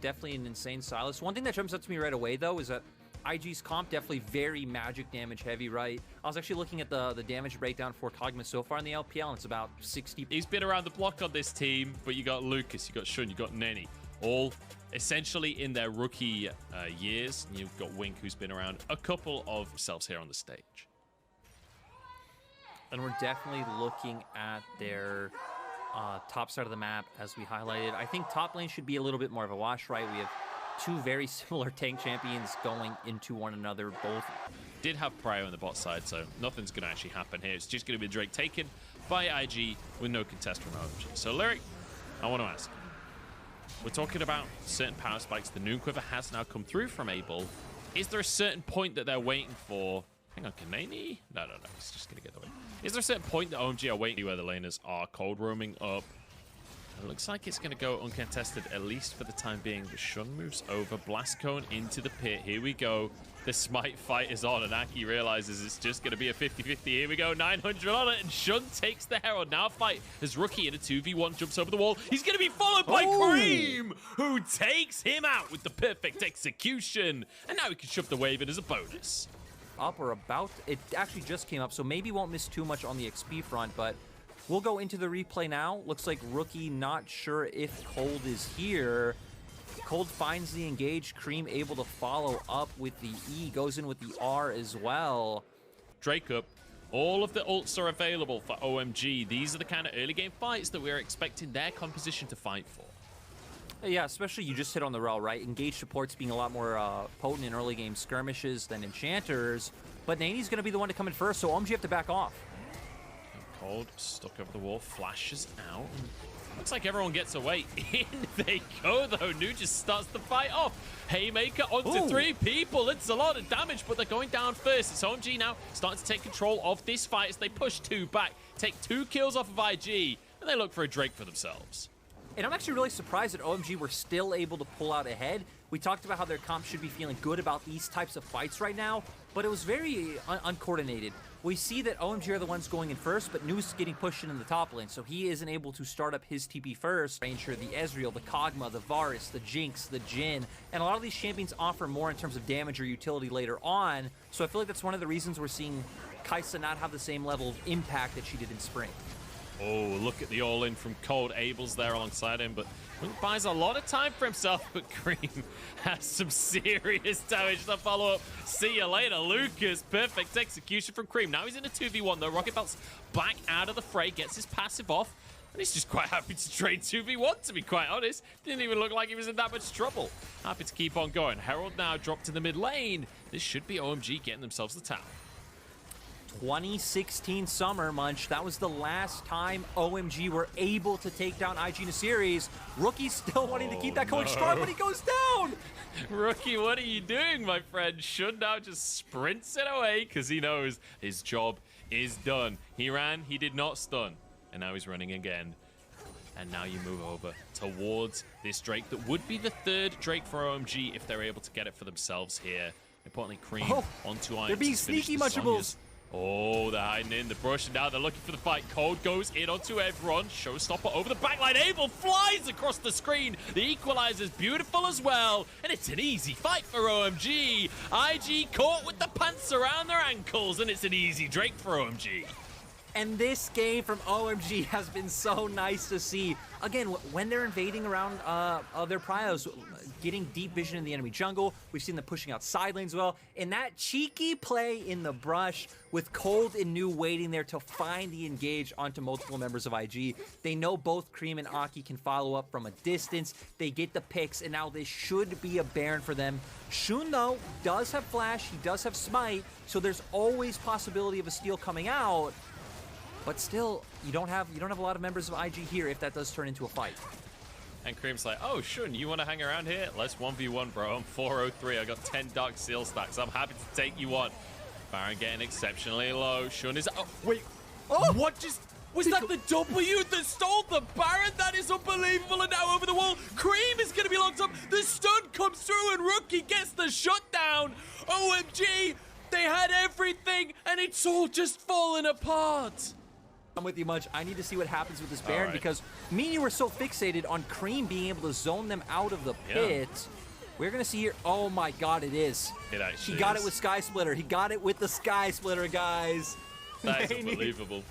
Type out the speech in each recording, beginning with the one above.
definitely an insane stylist. One thing that jumps out to me right away, though, is that IG's comp definitely very magic damage heavy, right? I was actually looking at the damage breakdown for Kog'Maw so far in the LPL, and it's about 60. He's been around the block on this team, but you got Lucas, you got Shun, you got Nenny, all essentially in their rookie years. You've got Wink, who's been around a couple of selves here on the stage. And we're definitely looking at their top side of the map, as we highlighted. I think top lane should be a little bit more of a wash, right? We have two very similar tank champions going into one another. Both did have Prio on the bot side, so nothing's going to actually happen here. It's just going to be Drake taken by IG with no contest from OMG. So, Lyric, I want to ask, we're talking about certain power spikes. The Noon Quiver has now come through from Abel. Is there a certain point that they're waiting for? Hang on, can Nani? No, he's just going to get the win. Is there a certain point that OMG are waiting where the laners are cold roaming up? It looks like it's going to go uncontested, at least for the time being. The Shun moves over. Blast Cone into the pit. Here we go. The Smite fight is on, and Aki realizes it's just going to be a 50-50. Here we go. 900 on it, and Shun takes the Herald. Now fight as Rookie in a 2v1 jumps over the wall. He's going to be followed by Cream, who takes him out with the perfect execution. And now he can shove the wave in as a bonus. Up or about. It actually just came up, so maybe won't miss too much on the XP front, but we'll go into the replay now. Looks like Rookie not sure if Cold is here. Cold finds the engage. Cream able to follow up with the E. Goes in with the R as well. Drake up. All of the ults are available for OMG. These are the kind of early game fights that we're expecting their composition to fight for. Yeah, especially you just hit on the rel, right? Engage supports being a lot more potent in early game skirmishes than enchanters. But Nani's going to be the one to come in first, so OMG have to back off. Cold stuck over the wall, flashes out. Looks like everyone gets away. In they go, though. Nu just starts the fight off. Haymaker onto three people. It's a lot of damage, but they're going down first. It's OMG now starting to take control of this fight as they push two back, take 2 kills off of IG, and they look for a Drake for themselves. And I'm actually really surprised that OMG were still able to pull out ahead. We talked about how their comp should be feeling good about these types of fights right now, but it was very uncoordinated. We see that OMG are the ones going in first, but Nu's getting pushed in the top lane, so he isn't able to start up his TP first. Ranger, the Ezreal, the Kog'Maw, the Varus, the Jinx, the Jhin, and a lot of these champions offer more in terms of damage or utility later on, so I feel like that's one of the reasons we're seeing Kai'Sa not have the same level of impact that she did in Spring. Oh, look at the all-in from Cold. Abel's there alongside him, but Wink buys a lot of time for himself, but Cream has some serious damage to follow up. See you later, Lucas. Perfect execution from Cream. Now he's in a 2v1, though. Rocket Belt's back out of the fray, gets his passive off, and he's just quite happy to trade 2v1, to be quite honest. Didn't even look like he was in that much trouble. Happy to keep on going. Herald now dropped to the mid lane. This should be OMG getting themselves the tower. 2016 summer, Munch. That was the last time OMG were able to take down IG in a series. Rookie's still wanting to keep that coach strong, but he goes down! Rookie, what are you doing, my friend? Shun now just sprints it away because he knows his job is done. He ran, he did not stun, and now he's running again. And now you move over towards this Drake that would be the 3rd Drake for OMG if they're able to get it for themselves here. Importantly, Cream onto Iron. They're being sneaky, Munchables. Oh, they're hiding in the brush, and now they're looking for the fight. Cold goes in onto everyone. Showstopper over the backline. Abel flies across the screen. The equalizer's beautiful as well, and it's an easy fight for OMG. IG caught with the pants around their ankles, and it's an easy Drake for OMG. And this game from OMG has been so nice to see. Again, when they're invading around their prios, getting deep vision in the enemy jungle. We've seen them pushing out side lanes well. And that cheeky play in the brush with Cold and Nu waiting there to find the engage onto multiple members of IG. They know both Cream and Aki can follow up from a distance. They get the picks, and now this should be a Baron for them. Shun, though, does have Flash. He does have Smite. So there's always possibility of a steal coming out. But still, you don't have a lot of members of IG here if that does turn into a fight. And Cream's like, oh, Shun, you want to hang around here? Let's 1v1, bro. I'm 403. I got 10 Dark Seal stacks. I'm happy to take you on. Baron getting exceptionally low. Shun is... Oh, wait. Oh! What just... Was that the W that stole the Baron? That is unbelievable. And now over the wall, Cream is going to be locked up. The stun comes through and Rookie gets the shutdown. OMG, they had everything and it's all just fallen apart. I'm with you much. I need to see what happens with this Baron right. because me and you were so fixated on Cream being able to zone them out of the pit. We're going to see here. Oh my god, it is. It actually He got is. it with Sky Splitter. He got it with the Sky Splitter, guys. That is unbelievable.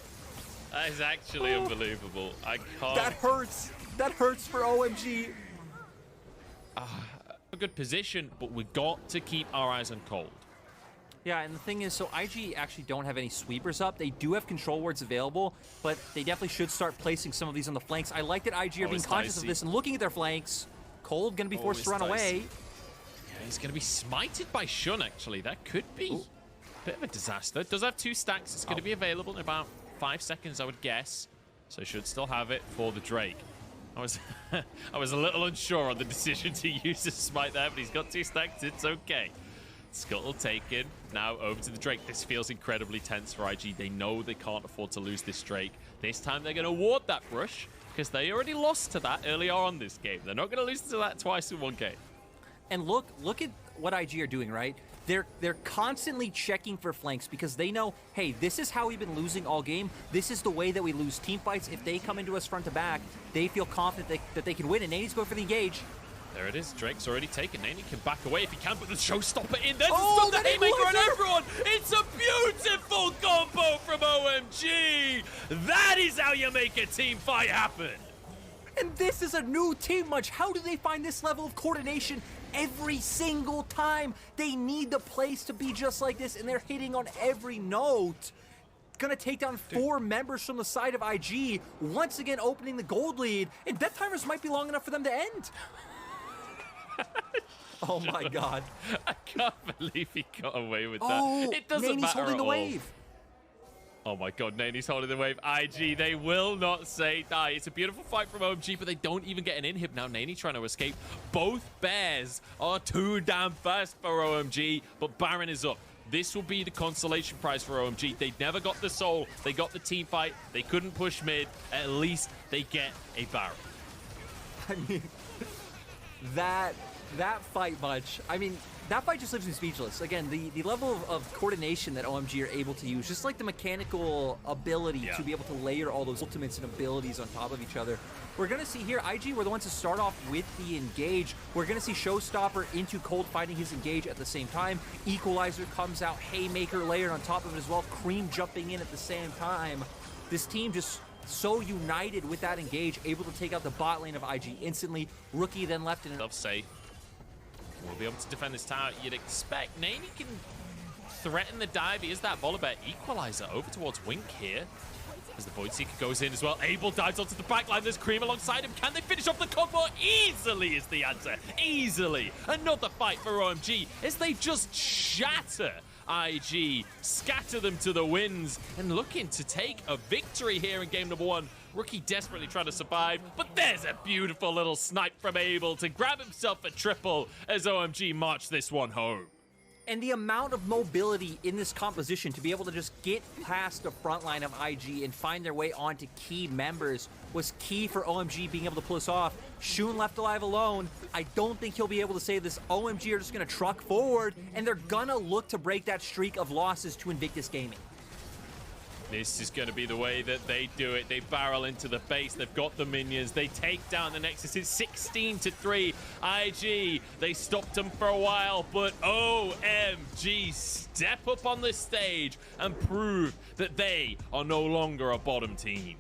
That is actually unbelievable. I can't. That hurts. That hurts for OMG. A good position, but we got to keep our eyes on Cold. Yeah, and the thing is, so IG actually don't have any sweepers up. They do have control wards available, but they definitely should start placing some of these on the flanks. I like that IG are being conscious of this and looking at their flanks. Cold going to be forced to run away. Yeah, he's going to be smited by Shun, actually. That could be a bit of a disaster. Does have 2 stacks. It's going to be available in about 5 seconds, I would guess. So should still have it for the Drake. I was I was a little unsure on the decision to use the smite there, but he's got 2 stacks. It's okay. Scuttle taken. Now over to the Drake. This feels incredibly tense for IG. They know they can't afford to lose this Drake. This time they're going to ward that brush because they already lost to that earlier on this game. They're not going to lose to that twice in one game. And look at what IG are doing, right? They're constantly checking for flanks because they know, hey, this is how we've been losing all game. This is the way that we lose team fights. If they come into us front to back, they feel confident that they can win. And Nady's going for the engage. There it is. Drake's already taken. Nany can back away if he can, but the showstopper in there to Oh, stop the haymaker on everyone. It's a beautiful combo from OMG. That is how you make a team fight happen. And this is a new team match. How do they find this level of coordination every single time? They need the place to be just like this, and they're hitting on every note. Gonna take down 4 members from the side of IG, once again opening the gold lead, and death timers might be long enough for them to end. Oh my god. I can't believe he got away with that. Oh, It doesn't Nany's matter holding at the all. wave. Oh my god, Nany's holding the wave. IG, they will not say die. It's a beautiful fight from OMG, but they don't even get an inhib now. Nany trying to escape. Both bears are too damn fast for OMG, but Baron is up. This will be the consolation prize for OMG. They never got the soul. They got the team fight. They couldn't push mid. At least they get a Baron. I mean, that fight much. I mean, that fight just leaves me speechless. Again, the level of coordination that OMG are able to use, just like the mechanical ability to be able to layer all those ultimates and abilities on top of each other. We're going to see here, IG were the ones to start off with the engage. We're going to see Showstopper into Cold fighting his engage at the same time. Equalizer comes out, Haymaker layered on top of it as well, Cream jumping in at the same time. This team just so united with that engage, able to take out the bot lane of IG instantly. Rookie then left in an Safe. We'll be able to defend this tower. You'd expect Nany can threaten the dive. He is that Volibear equalizer over towards Wink here. As the Void Seeker goes in as well. Abel dives onto the backline. There's Cream alongside him. Can they finish off the combo? Easily is the answer. Easily. Another fight for OMG as they just shatter IG, scatter them to the winds, and looking to take a victory here in game number 1. Rookie desperately trying to survive, but there's a beautiful little snipe from Abel to grab himself a triple as OMG march this one home. And the amount of mobility in this composition to be able to just get past the front line of IG and find their way onto key members was key for OMG being able to pull this off. Shun left alive alone. I don't think he'll be able to save this. OMG are just going to truck forward, and they're going to look to break that streak of losses to Invictus Gaming. This is going to be the way that they do it. They barrel into the base. They've got the minions. They take down the Nexus. It's 16-3. IG, they stopped them for a while, but OMG step up on this stage and prove that they are no longer a bottom team.